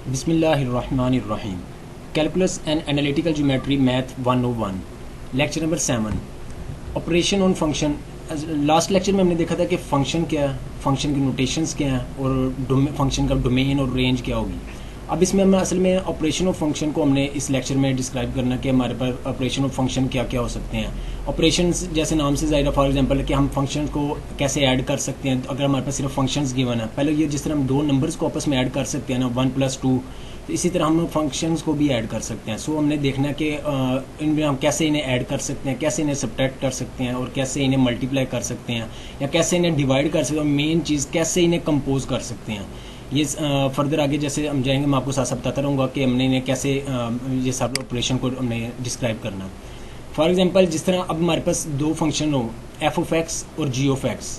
बिस्मिल्लाहिर्रहमानिर्रहीम। Calculus and analytical geometry math 101 lecture number 7 operation on function. Last lecture में हमने देखा था कि फंक्शन क्या है, फंक्शन की नोटेशंस क्या हैं और फंक्शन का डोमेन और रेंज क्या होगी। अब इसमें हम असल में ऑपरेशन ऑफ फंक्शन को हमने इस लेक्चर में डिस्क्राइब करना कि हमारे पास ऑपरेशन ऑफ फंक्शन क्या क्या हो सकते हैं। ऑपरेशन जैसे नाम से ज़ाहिर है, फॉर एग्जांपल कि हम फंक्शन को कैसे ऐड कर सकते हैं अगर हमारे पास सिर्फ फंक्शंस गिवन है। पहले ये जिस तरह हम दो नंबर्स को आपस में ऐड कर सकते हैं ना 1+2, तो इसी तरह हम फंक्शंस को भी ऐड कर सकते हैं। सो हमने देखना है कि इनमें हम कैसे इन्हें ऐड कर सकते हैं, कैसे इन्हें सब्ट्रैक्ट कर सकते हैं और कैसे इन्हें मल्टीप्लाई कर सकते हैं या कैसे इन्हें डिवाइड कर सकते हैं। मेन चीज़ कैसे इन्हें कंपोज कर सकते हैं। ये फर्दर आगे जैसे हम जाएंगे मैं आपको साथ साथ बताता रहूँगा कि हमने इन्हें कैसे ये सब ऑपरेशन को हमने डिस्क्राइब करना। फॉर एग्जांपल जिस तरह अब हमारे पास दो फंक्शन हो f(x) और g(x),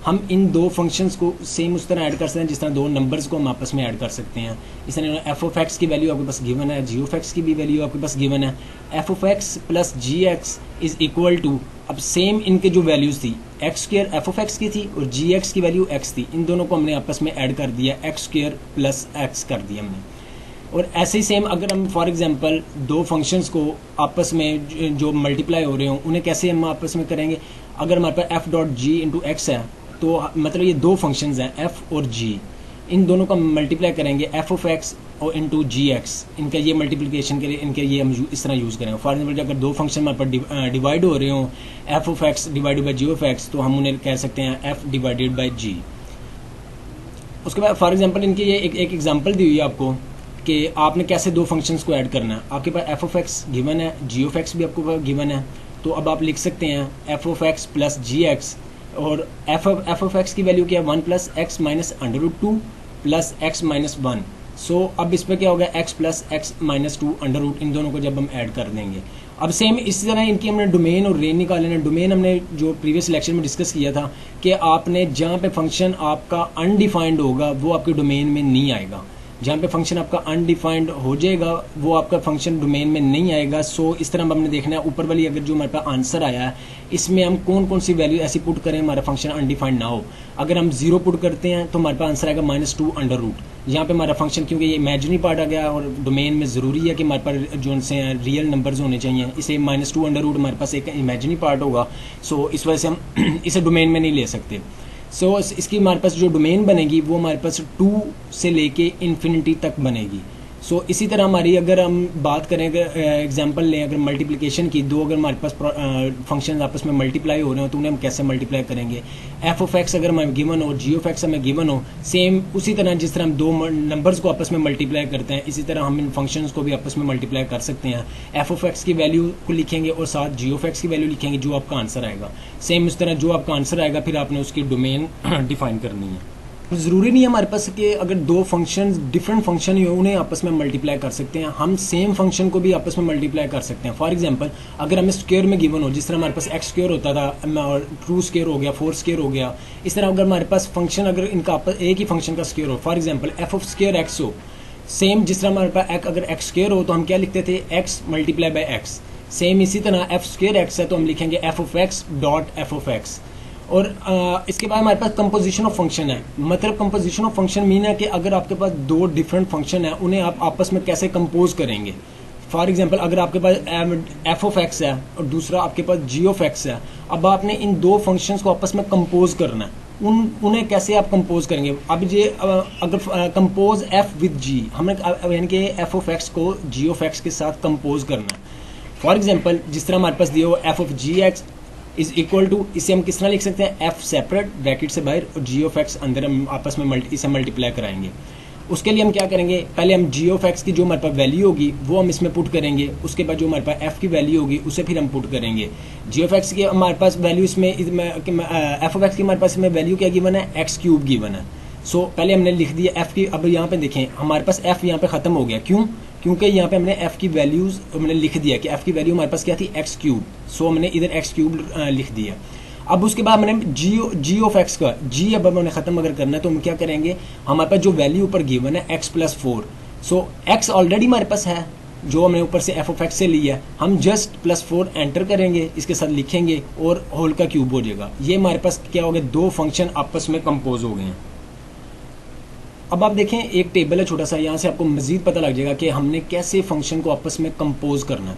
हम इन दो फंक्शंस को सेम उस तरह ऐड कर सकते हैं जिस तरह दो नंबर्स को हम आपस में ऐड कर सकते हैं। इस तरह f(x) की वैल्यू आपके पास गिवन है, g(x) की भी वैल्यू आपके पास गिवन है। f(x) plus gx is equal to, अब सेम इनके जो वैल्यूज थी x² f(x) की थी और gx की वैल्यू x थी, इन दोनों को हमने आपस में ऐड कर दिया, x² प्लस x कर दिया हमने। और ऐसे ही सेम अगर हम फॉर एग्जांपल दो फंक्शंस को आपस में जो मल्टीप्लाई हो रहे हो उन्हें कैसे हम आपस में करेंगे। अगर हमारे पास f.g इंटू एक्स है तो मतलब ये दो फंक्शंस हैं f और g, इन दोनों का मल्टीप्लाई करेंगे f(x) और इंटू gx। इनका ये मल्टीप्लिकेशन के लिए इनके ये हम इस तरह यूज़ करेंगे। फॉर एग्जाम्पल अगर दो फंक्शन हमारे पास डिवाइड हो रहे हो f(x) डिवाइडेड बाई g(x), तो हम उन्हें कह सकते हैं f डिवाइडेड बाई g। उसके बाद फॉर एग्जाम्पल इनकी ये एक एग्जाम्पल दी हुई है आपको कि आपने कैसे दो फंक्शंस को ऐड करना है। आपके पास f(x) गिवन है, g(x) भी आपको गिवन है, तो अब आप लिख सकते हैं f(x) प्लस gx और f(x) की वैल्यू क्या है 1 plus x minus √2 plus x minus 1। सो अब इस पर क्या होगा x प्लस एक्स माइनस 2 √, इन दोनों को जब हम ऐड कर देंगे। अब सेम इसी तरह इनकी हमने डोमेन और रेंज निकाले हैं। डोमेन हमने जो प्रीवियस लेक्चर में डिस्कस किया था कि आपने जहाँ पे फंक्शन आपका अनडिफाइंड होगा वो आपके डोमेन में नहीं आएगा, जहाँ पे फंक्शन आपका अनडिफाइंड हो जाएगा वो आपका फंक्शन डोमेन में नहीं आएगा। सो इस तरह हमने देखना है ऊपर वाली अगर जो हमारे पास आंसर आया है इसमें हम कौन कौन सी वैल्यू ऐसी पुट करें हमारा फंक्शन अनडिफाइंड ना हो। अगर हम 0 पुट करते हैं तो हमारे पास आंसर आएगा -2 √। यहाँ पे हमारा फंक्शन क्योंकि ये इमेजिनरी पार्ट आ गया और डोमेन में ज़रूरी है कि हमारे पास जो उनसे रियल नंबर्स होने चाहिए, इसे -2 √ हमारे पास एक इमेजिनरी पार्ट होगा। सो इस वजह से हम इसे डोमेन में नहीं ले सकते। सो इसकी हमारे पास जो डोमेन बनेगी वो हमारे पास 2 से लेके इन्फिनिटी तक बनेगी। सो इसी तरह हमारी अगर हम बात करें, अगर एग्जांपल लें अगर मल्टीप्लिकेशन की, दो अगर हमारे पास फंक्शन आपस में मल्टीप्लाई हो रहे हो तो उन्हें हम कैसे मल्टीप्लाई करेंगे। f(x) अगर हमें गिवन हो और g(x) हमें गिवन हो, सेम उसी तरह जिस तरह हम दो नंबर्स को आपस में मल्टीप्लाई करते हैं इसी तरह हम इन फंक्शंस को भी आपस में मल्टीप्लाई कर सकते हैं। f(x) की वैल्यू को लिखेंगे और साथ g(x) की वैल्यू लिखेंगे, जो आपका आंसर आएगा। सेम इस तरह जो आपका आंसर आएगा फिर आपने उसकी डोमेन डिफाइन करनी है। ज़रूरी नहीं है हमारे पास कि अगर दो फंक्शन डिफरेंट फंक्शन ही हो उन्हें आपस में मल्टीप्लाई कर सकते हैं, हम सेम फंक्शन को भी आपस में मल्टीप्लाई कर सकते हैं। फॉर एग्जांपल अगर हमें स्क्वायर में गिवन हो, जिस तरह हमारे पास x² होता था और 2² हो गया, 4² हो गया, इस तरह अगर हमारे पास फंक्शन अगर इनका एक ही फंक्शन का स्क्वायर हो, फॉर एग्जाम्पल f(x) हो, सेम जिस तरह हमारे पास अगर x² हो तो हम क्या लिखते थे x multiply by x। Same इसी तरह f(x) है तो हम लिखेंगे f(x) डॉट f(x)। और इसके बाद हमारे पास कंपोजिशन ऑफ फंक्शन है। मतलब कंपोजिशन ऑफ फंक्शन मीन है कि अगर आपके पास दो डिफरेंट फंक्शन है उन्हें आप आपस में कैसे कंपोज करेंगे। फॉर एग्जांपल अगर आपके पास f(x) है और दूसरा आपके पास g(x) है, अब आपने इन दो फंक्शंस को आपस में कंपोज करना है। उन्हें कैसे आप कंपोज करेंगे। अब ये अगर कंपोज f विद g, हमें यानी कि f(x) को g(x) के साथ कंपोज करना है। फॉर एग्जाम्पल जिस तरह हमारे पास दिया हो f(g(x) इज इक्वल टू, इसे हम किस तरह लिख सकते हैं f सेपरेट ब्रैकेट से बाहर और g(x) अंदर हम आपस में इसे मल्टीप्लाई कराएंगे। उसके लिए हम क्या करेंगे, पहले हम g(x) की जो हमारे पास वैल्यू होगी वो हम इसमें पुट करेंगे, उसके बाद जो हमारे पास f की वैल्यू होगी उसे फिर हम पुट करेंगे। g(x) की हमारे पास वैल्यू इसमें f(x) की हमारे पास इसमें वैल्यू क्या गिवन है, x³ गिवन है। सो पहले हमने लिख दिया f की। अब यहाँ पे देखें हमारे पास f यहाँ पे खत्म हो गया, क्यों, क्योंकि यहाँ पे हमने f की वैल्यूज हमने लिख दिया कि f की वैल्यू हमारे पास क्या थी x³। सो हमने इधर x³ लिख दिया। अब उसके बाद हमने g(x) का g अब हमने खत्म अगर करना है तो हम क्या करेंगे, हमारे पास जो वैल्यू ऊपर गिवन है x प्लस 4, सो x ऑलरेडी हमारे पास है जो हमने ऊपर से f(x) से लिया, हम जस्ट +4 एंटर करेंगे, इसके साथ लिखेंगे और होल का क्यूब हो जाएगा। ये हमारे पास क्या हो गया, दो फंक्शन आपस में कंपोज हो गए हैं। अब आप देखें एक टेबल है छोटा सा, यहाँ से आपको मजीद पता लग जाएगा कि हमने कैसे फंक्शन को आपस में कंपोज करना है।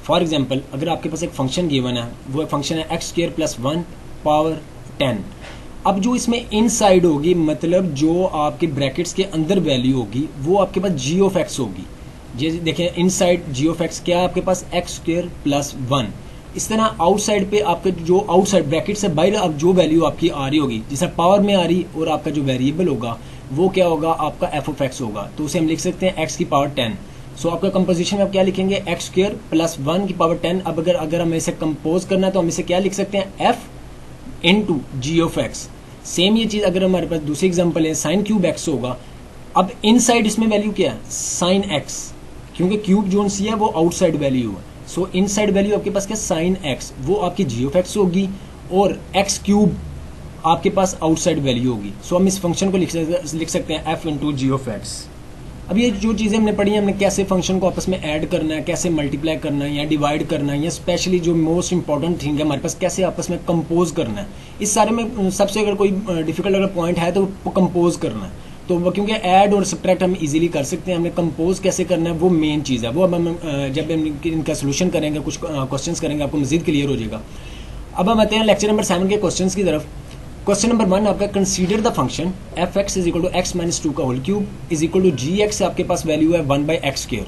फॉर एग्जाम्पल अगर आपके पास एक फंक्शन गिवन है, वो फंक्शन है एक्स स्क्वायर प्लस 1 पावर 10। अब जो इसमें इनसाइड होगी, मतलब जो आपके ब्रैकेट्स के अंदर वैल्यू होगी, वो आपके पास जी ऑफ एक्स होगी। जैसे देखें इनसाइड जी ऑफ एक्स क्या है आपके पास, एक्स स्क्वायर प्लस 1। इस तरह आउटसाइड पे आपके जो आउटसाइड ब्रैकेट से बाहर अब जो वैल्यू आपकी आ रही होगी, जैसे पावर में आ रही, और आपका जो वेरिएबल होगा वो क्या होगा, आपका एफ ऑफ एक्स होगा। तो उसे हम लिख सकते हैं एक्स की पावर 10। सो आपका कंपोजिशन में आप क्या लिखेंगे, एक्स स्क्वायर प्लस 1 की पावर 10। अब अगर हमें इसे कंपोज करना है तो हम इसे क्या लिख सकते हैं, F into G of X. Same ये चीज अगर हमारे पास दूसरी एग्जांपल है, साइन क्यूब एक्स होगा। अब इनसाइड इसमें वैल्यू क्या है, साइन एक्स, क्योंकि क्यूब जोन सी है वो आउटसाइड वैल्यू है। सो इनसाइड वैल्यू आपके पास क्या, साइन एक्स, वो आपकी जी ऑफ एक्स होगी, और एक्स क्यूब आपके पास आउटसाइड वैल्यू होगी। सो हम इस फंक्शन को लिख सकते हैं F into G of X. अब ये जो चीज़ें हमने पढ़ी हैं, हमने कैसे फंक्शन को आपस में ऐड करना है, कैसे मल्टीप्लाई करना है या डिवाइड करना है, या स्पेशली जो मोस्ट इंपॉर्टेंट थिंग है हमारे पास, कैसे आपस में कंपोज करना है। इस सारे में सबसे अगर कोई डिफिकल्ट अगर पॉइंट है तो कंपोज करना है। तो वो क्योंकि ऐड और सब्ट्रैक्ट हम इजीली कर सकते हैं, हमने कंपोज कैसे करना है वो मेन चीज़ है। वो अब हम जब हम इनका सोल्यूशन करेंगे, कुछ क्वेश्चन करेंगे, आपको मजीद क्लियर हो जाएगा। अब हम आते हैं लेक्चर नंबर 7 के क्वेश्चन की तरफ। क्वेश्चन नंबर 1 आपका, consider the function F X is equal to X minus 2 का whole cube is equal to G X. आपके पास वैल्यू है 1 बाई एक्स स्क्वायर।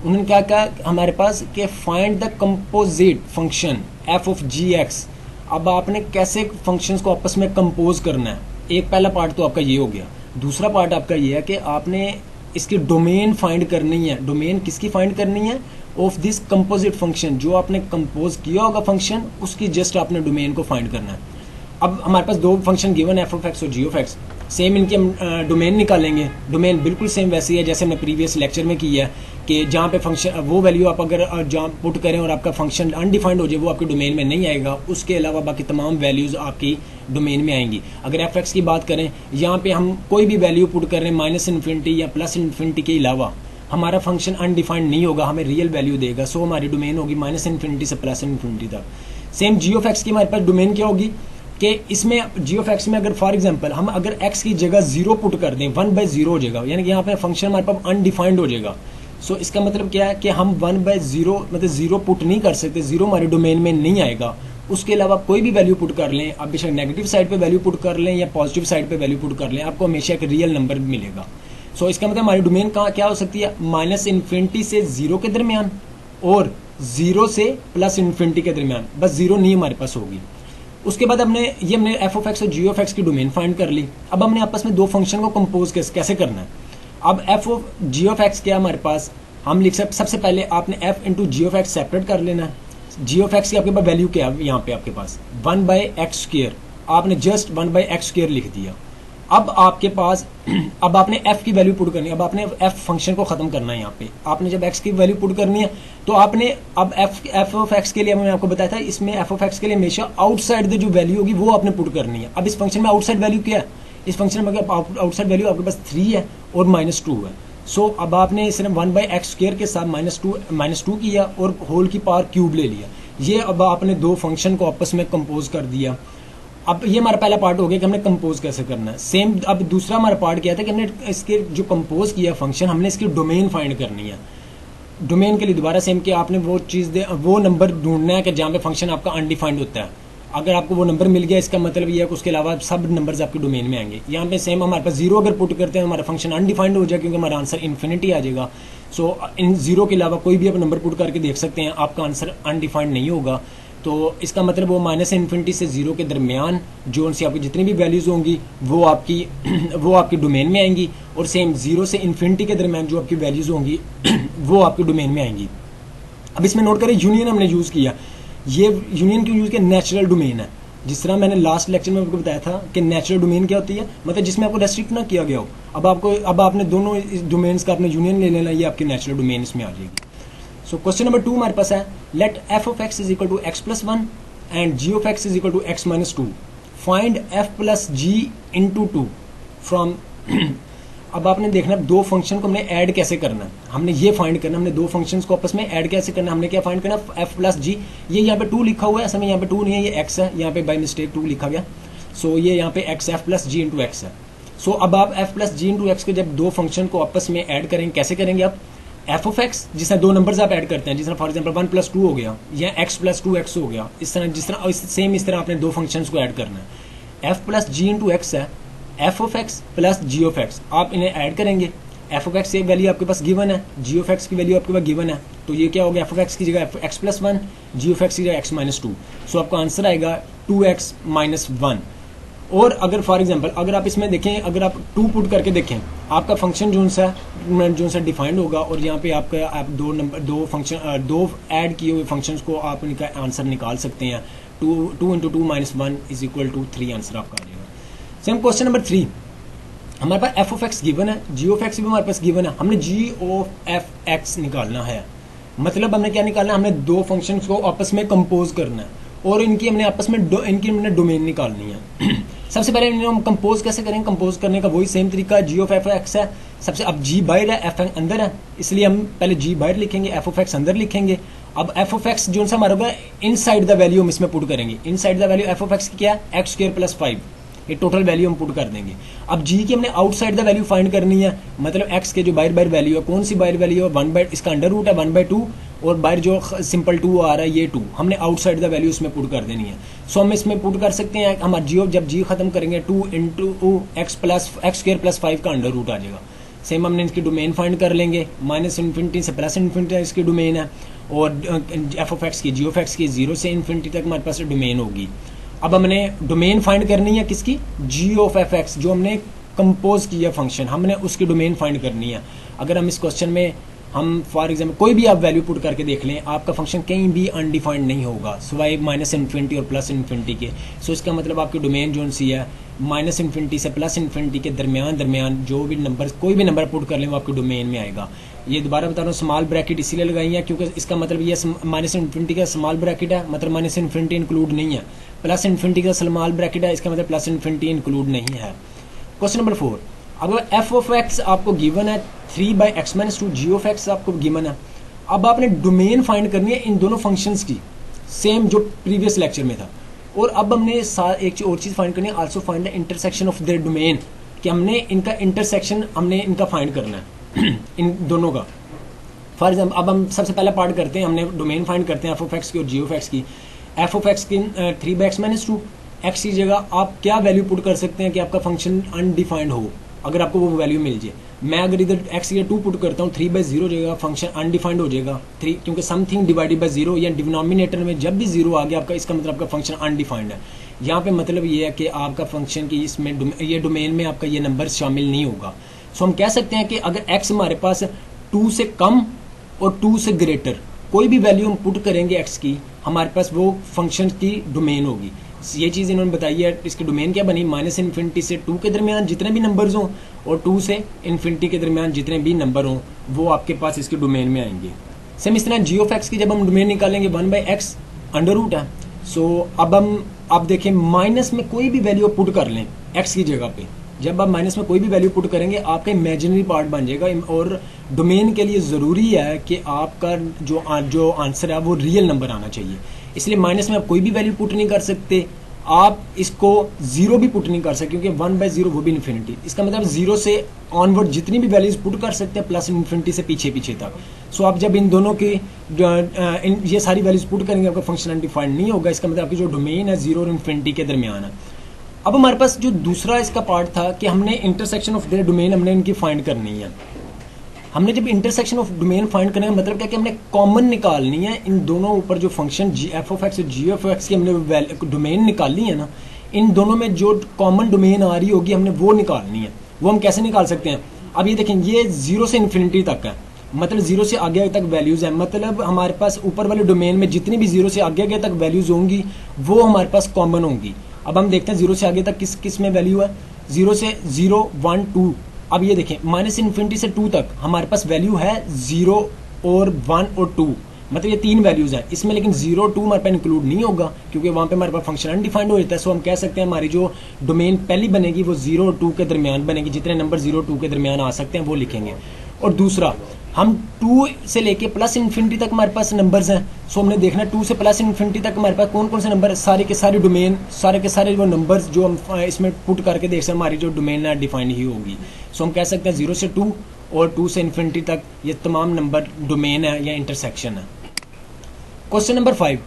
उन्होंने क्या कहा हमारे पास कि find the composite function F of G X. अब आपने कैसे फंक्शंस को आपस में कंपोज करना है, एक पहला पार्ट तो आपका ये हो गया। दूसरा पार्ट आपका ये है कि आपने इसकी डोमेन फाइंड करनी है। डोमेन किसकी फाइंड करनी है, ऑफ दिस कंपोजिट फंक्शन, जो आपने कंपोज किया होगा फंक्शन, उसकी जस्ट आपने डोमेन को फाइंड करना है। अब हमारे पास दो फंक्शन गिवन है, एफ ऑफ एक्स और जी ऑफ एक्स। सेम इनके हम डोमेन निकालेंगे। डोमेन बिल्कुल सेम वैसी है जैसे हमने प्रीवियस लेक्चर में किया है, कि जहाँ पे फंक्शन वो वैल्यू आप अगर जहाँ पुट करें और आपका फंक्शन अनडिफाइंड हो जाए, वो आपके डोमेन में नहीं आएगा। उसके अलावा बाकी तमाम वैल्यूज आपकी डोमेन में आएंगी। अगर एफ एक्स की बात करें, यहाँ पे हम कोई भी वैल्यू पुट कर रहे हैं माइनस इन्फिनिटी या प्लस इन्फिनिटी के अलावा, हमारा फंक्शन अनडिफाइंड नहीं होगा, हमें रियल वैल्यू देगा। सो हमारी डोमेन होगी माइनस इन्फिनिटी से प्लस इन्फिनिटी तक। सेम जी ऑफ एक्स की हमारे पास डोमेन क्या होगी, कि इसमें जी ऑफ एक्स में अगर फॉर एग्जांपल हम अगर एक्स की जगह 0 पुट कर दें, 1/0 हो जाएगा, यानी कि यहाँ पे फंक्शन हमारे पास अनडिफाइंड हो जाएगा। सो इसका मतलब क्या है कि हम 1/0 मतलब 0 पुट नहीं कर सकते, 0 हमारे डोमेन में नहीं आएगा। उसके अलावा कोई भी वैल्यू पुट कर लें, आप बेशक नेगेटिव साइड पे वैल्यू पुट कर लें या पॉजिटिव साइड पे वैल्यू पुट कर लें, आपको हमेशा एक रियल नंबर मिलेगा। सो इसका मतलब हमारी डोमेन कहाँ क्या हो सकती है, माइनस इन्फिनिटी से 0 के दरमियान और 0 से प्लस इन्फिनिटी के दरमियान, बस 0 नहीं हमारे पास होगी। उसके बाद हमने एफ ऑफ एक्स और जी ऑफ एक्स की डोमेन फाइंड कर ली। अब हमने आपस में दो फंक्शन को कंपोज कैसे करना है। अब F of G of X क्या हमारे पास, हम लिख सकते, सबसे पहले आपने F into G of X separate कर लेना है। जी ऑफ एक्स की आपके पास वैल्यू क्या है, यहाँ पे आपके पास 1 बाई एक्स स्क्वायर, आपने जस्ट 1 बाई एक्स स्क्वायर लिख दिया। अब आपके पास अब आपने f की वैल्यू पुट करनी है। अब आपने f फंक्शन को खत्म करना है। यहाँ पे आपने जब x की वैल्यू पुट करनी है तो आपने अब f ऑफ x के लिए मैंने आपको बताया था, इसमें f ऑफ x के लिए हमेशा आउटसाइड जो वैल्यू होगी वो आपने पुट करनी है। अब इस फंक्शन में आउटसाइड वैल्यू क्या है, इस फंक्शन में आउटसाइड वैल्यू आपके पास 3 है और -2 है। सो अब आपने सिर्फ 1 बाई एक्स स्क्वायर के साथ -2 किया और होल की पावर क्यूब ले लिया। ये अब आपने दो फंक्शन को आपस में कंपोज कर दिया। अब ये हमारा पहला पार्ट हो गया कि हमने कंपोज कैसे करना है। सेम अब दूसरा हमारा पार्ट क्या था कि हमने इसके जो कंपोज किया फंक्शन, हमने इसकी डोमेन फाइंड करनी है। डोमेन के लिए दोबारा सेम कि आपने वो नंबर ढूंढना है कि जहाँ पे फंक्शन आपका अनडिफाइंड होता है। अगर आपको वो नंबर मिल गया, इसका मतलब ये है कि उसके अलावा सब नंबर्स आपके डोमेन में आएंगे। यहाँ पे सेम हमारे पास 0 अगर पुट करते हैं, हमारा फंक्शन अनडिफाइंड हो जाए क्योंकि हमारा आंसर इन्फिनिटी आ जाएगा। सो इन 0 के अलावा कोई भी आप नंबर पुट करके देख सकते हैं, आपका आंसर अनडिफाइंड नहीं होगा। तो इसका मतलब वो माइनस इन्फिनिटी से 0 के दरमियान जो उनसे आपकी जितनी भी वैल्यूज होंगी वो आपकी डोमेन में आएंगी, और सेम 0 से इन्फिनिटी के दरमियान जो आपकी वैल्यूज होंगी वो आपकी डोमेन में आएंगी। अब इसमें नोट करें, यूनियन हमने यूज किया। ये यूनियन क्यों यूज किया, नेचुरल डोमेन है। जिस तरह मैंने लास्ट लेक्चर में आपको बताया था कि नेचुरल डोमेन क्या होती है, मतलब जिसमें आपको रेस्ट्रिक्ट ना किया गया हो। अब आपने दोनों डोमेन्स का अपने यूनियन ले लेना, ये आपकी नेचुरल डोमेन इसमें आ जाएगी। सो क्वेश्चन नंबर 2 हमारे पास है, let F of X is equal to X plus 1 and G of X is equal to X minus 2, find F plus G into 2 from. अब आपने देखना दो फंक्शन को हमने ऐड कैसे करना है, हमने ये फाइंड करना, हमने दो फंक्शंस को आपस में ऐड कैसे करना है। हमने क्या फाइंड करना, एफ प्लस जी। ये यहाँ पे 2 लिखा हुआ है, असल में यहाँ पे 2 नहीं है, ये एक्स है, यहाँ पे बाई मिस्टेक 2 लिखा गया। सो ये यहाँ पे x, F plus G into x है। सो अब आप f plus G into x के जब दो फंक्शन को आपस में ऐड करेंगे, कैसे करेंगे आप? एफ ऑफ एक्स, जिस तरह दो नंबर्स आप ऐड करते हैं, जिस तरह फॉर एग्जांपल 1 प्लस 2 हो गया या x प्लस 2x हो गया, इस तरह जिस तरह सेम इस तरह आपने दो फंक्शंस को ऐड करना है। f plus G into x है, f of x plus g of x, आप इन्हें ऐड करेंगे। f ऑफ एक्स की वैल्यू आपके पास गिवन है, g ऑफ एक्स की वैल्यू आपके पास गिवन है, तो ये क्या हो गया? f ऑफ एक्स की जगह x plus 1, g of x की जगह x माइनस 2। सो आपका आंसर आएगा 2x माइनस 1। और अगर फॉर एग्जांपल अगर आप इसमें देखें, अगर आप 2 पुट करके देखें, आपका फंक्शन जो सा डिफाइंड होगा और यहाँ पे आपका आप दो फंक्शन दो ऐड किए हुए फंक्शंस को आप इनका आंसर निकाल सकते हैं। 2 into 2 minus 1 is equal to 3 answer आपका आ जाएगा। सेम क्वेश्चन नंबर 3, हमारे पास एफ ऑफ एक्स गिवन है, जी ऑफ एक्स भी हमारे पास गिवन है, हमने जी ऑफ एफ एक्स निकालना है। मतलब हमने क्या निकालना है? हमने दो फंक्शंस को आपस में कंपोज करना है और इनकी हमने आपस में इनकी हमने डोमेन निकालनी है। सबसे पहले हम कंपोज कैसे करेंगे? कंपोज करने का वही सेम तरीका जी ऑफ एफ एक्स है। सबसे अब जी बाहर है, एफ अंदर है, इसलिए हम पहले जी बाहर लिखेंगे, एफ ऑफ एक्स अंदर लिखेंगे। अब एफ ऑफ एक्स जो सा हमारा होगा इन साइड द वैल्यू हम इसमें पुट करेंगे। Inside the value F of x की क्या है? एक्स स्क्वायर प्लस 5, ये टोटल वैल्यू हम पुट कर देंगे। अब जी की हमने आउटसाइड द वैल्यू फाइंड करनी है, मतलब एक्स के जो बाहर वैल्यू है, कौन सी बाहर वैल्यू है? 1 बाय, इसका अंडर रूट है 1/2 और बाहर जो सिंपल 2 आ रहा है ये 2, हमने आउटसाइड द वैल्यू इसमें पुट कर देनी है। सो हम इसमें पुट कर सकते हैं, हमारा जी जब जी खत्म करेंगे 2 इंटू एक्स स्क्वायर प्लस 5 का अंडर रूट आ जाएगा। सेम हमने इसकी डोमेन फाइंड कर लेंगे, माइनस इन्फिनिटी से प्लस इन्फिनिटी इसकी डोमेन है, और एफ ऑफ एक्स की जी ऑफ एक्स की 0 से इन्फिनिटी तक हमारे पास डोमेन होगी। अब हमने डोमेन फाइंड करनी है किसकी? जी ऑफ एफ एक्स, जो हमने कंपोज किया फंक्शन, हमने उसकी डोमेन फाइंड करनी है। अगर हम इस क्वेश्चन में हम फॉर एग्जाम्पल कोई भी आप वैल्यू पुट करके देख लें, आपका फंक्शन कहीं भी अनडिफाइंड नहीं होगा सिवाय माइनस इन्फिनिटी और प्लस इन्फिनिटी के। सो इसका मतलब आपकी डोमेन जो सी है माइनस इन्फिनिटी से प्लस इन्फिनिटी के दरमियान जो भी नंबर, कोई भी नंबर पुट कर लें वो आपके डोमेन में आएगा। ये दोबारा बता रहा हूँ, स्मॉल ब्रैकेट इसीलिए लगाई है क्योंकि इसका मतलब ये माइनस इन्फिनिटी का स्मॉल ब्रैकेट है, मतलब माइनस इन्फिनिटी इंक्लूड नहीं है। प्लस इन्फिनिटी का स्मॉल ब्रैकेट है, इसका मतलब प्लस इन्फिनिटी इंक्लूड नहीं है। क्वेश्चन नंबर 4, अब एफ ऑफ एक्स आपको गिवन है 3/x minus 2, G of X आपको गिवन है। अब आपने डोमेन फाइंड करनी है इन दोनों फंक्शंस की, सेम जो प्रीवियस लेक्चर में था। और अब हमने एक और चीज फाइंड करनी है, also find the intersection of their domain, कि हमने इनका इंटरसेक्शन हमने इनका फाइंड करना है इन दोनों का। फॉर एग्जाम्पल अब हम सबसे पहला पार्ट करते हैं, हमने डोमेन फाइंड करते हैं एफ ऑफ एक्स की और जी ऑफ एक्स की। एफ ऑफ एक्स की 3/x माइनस 2, एक्स की जगह आप क्या वैल्यू पुट कर सकते हैं कि आपका फंक्शन अनडिफाइंड हो, अगर आपको वो वैल्यू मिल जाए। मैं अगर इधर एक्स की 2 पुट करता हूँ, 3/0 हो जाएगा, फंक्शन अनडिफाइंड हो जाएगा 3, क्योंकि समथिंग डिवाइडेड बाय 0 या डिनोमिनेटर में जब भी 0 आ गया आपका, इसका मतलब आपका फंक्शन अनडिफाइंड है। यहाँ पे मतलब ये है कि आपका फंक्शन की इसमें ये डोमेन में आपका ये नंबर शामिल नहीं होगा। सो हम कह सकते हैं कि अगर एक्स हमारे पास 2 से कम और 2 से ग्रेटर कोई भी वैल्यू हम पुट करेंगे एक्स की, हमारे पास वो फंक्शन की डोमेन होगी। ये चीज़ इन्होंने बताई है। इसकी डोमेन क्या बनी? माइनस इन्फिनिटी से 2 के दरमियान जितने भी नंबर्स हों और 2 से इन्फिनिटी के दरमियान जितने भी नंबर हों वो आपके पास इसके डोमेन में आएंगे। सेम इस तरह जी ऑफ एक्स की जब हम डोमेन निकालेंगे 1/x अंडर रूट है। सो अब हम आप देखें माइनस में कोई भी वैल्यू पुट कर लें एक्स की जगह पे, जब आप माइनस में कोई भी वैल्यू पुट करेंगे आपका इमेजिनरी पार्ट बन जाएगा। और डोमेन के लिए ज़रूरी है कि आपका जो आंसर है वो रियल नंबर आना चाहिए, इसलिए माइनस में आप कोई भी वैल्यू पुट नहीं कर सकते, आप इसको 0 भी पुट नहीं कर सकते क्योंकि 1/0 वो भी इन्फिनिटी। इसका मतलब 0 से ऑनवर्ड जितनी भी वैल्यूज पुट कर सकते हैं प्लस इन्फिनिटी से पीछे तक। सो आप जब इन दोनों की ये सारी वैल्यूज पुट करेंगे आपका फंक्शन अनडिफाइंड नहीं होगा। इसका मतलब आपकी जो डोमेन है 0 और इन्फिनिटी के दरमियान है। अब हमारे पास जो दूसरा इसका पार्ट था कि हमने इंटरसेक्शन ऑफ देयर डोमेन हमने इनकी फाइंड करनी है। हमने जब इंटरसेक्शन ऑफ डोमेन फाइंड करने का मतलब क्या कि हमने कॉमन निकालनी है इन दोनों ऊपर जो function G F of X और जी ऑफ एक्स की हमने डोमेन निकालनी है ना, इन दोनों में जो कॉमन डोमेन आ रही होगी हमने वो निकालनी है। वो हम कैसे निकाल सकते हैं? अब ये देखें, ये 0 से इन्फिनिटी तक है, मतलब 0 से आगे तक वैल्यूज है, मतलब हमारे पास ऊपर वाले डोमेन में जितनी भी 0 से आगे तक वैल्यूज होंगी वो हमारे पास कॉमन होंगी। अब हम देखते हैं 0 से आगे तक किस में वैल्यू है। 0 से 0, 1, 2। अब ये देखें माइनस इन्फिनिटी से 2 तक हमारे पास वैल्यू है 0 और 1 और 2, मतलब ये 3 वैल्यूज हैं इसमें, लेकिन 0 2 हमारे पास इंक्लूड नहीं होगा क्योंकि वहाँ पे हमारे पास फंक्शन अनडिफाइंड हो जाता है। सो हम कह सकते हैं हमारी जो डोमेन पहली बनेगी वो 0 और 2 के दरमियान बनेगी, जितने नंबर 0 और 2 के दरमियान आ सकते हैं वो लिखेंगे। और दूसरा, हम 2 से लेके प्लस इन्फिनिटी तक हमारे पास नंबर्स हैं। सो हमने देखना 2 से प्लस इन्फिनिटी तक हमारे पास कौन कौन से नंबर, सारे के सारे डोमेन, सारे के सारे वो नंबर्स जो हम इसमें पुट करके देख सकते हैं, हमारी जो डोमेन है डिफाइन ही होगी। सो हम कह सकते हैं 0 से 2 और 2 से इन्फिनिटी तक ये तमाम नंबर डोमेन है या इंटरसेक्शन है। Question number 5,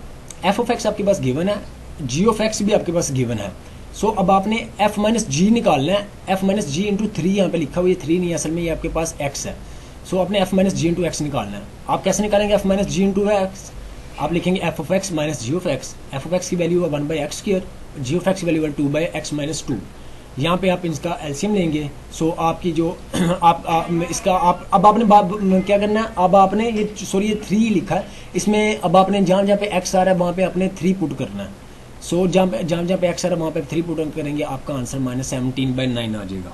F of x आपके पास गिवन है, जी ऑफ एक्स भी आपके पास गिवन है। सो अब आपने एफ माइनस जी निकालना है, एफ माइनस जी इंटू 3 यहाँ पे लिखा हुआ, ये 3 नहीं है असल में, ये आपके पास एक्स है। सो आपने F minus G into X निकालना है। आप कैसे निकालेंगे F minus G into X? आप लिखेंगे F of X minus G of X. F of x की वैल्यू है 1/x², जी ऑफ एक्स की वैल्यू है 2/x माइनस 2। यहाँ पे आप इसका एलसीएम लेंगे। सो आपकी जो इसका आप अब आपने क्या करना है, अब आपने ये सॉरी ये 3 लिखा है, इसमें अब आपने जहाँ जहाँ पे एक्स आ रहा है वहाँ पे आपने 3 पुट करना है। सो जहाँ पे एक्स आ रहा है वहाँ पे 3 पुट करेंगे, आपका आंसर -17/9 आ जाएगा।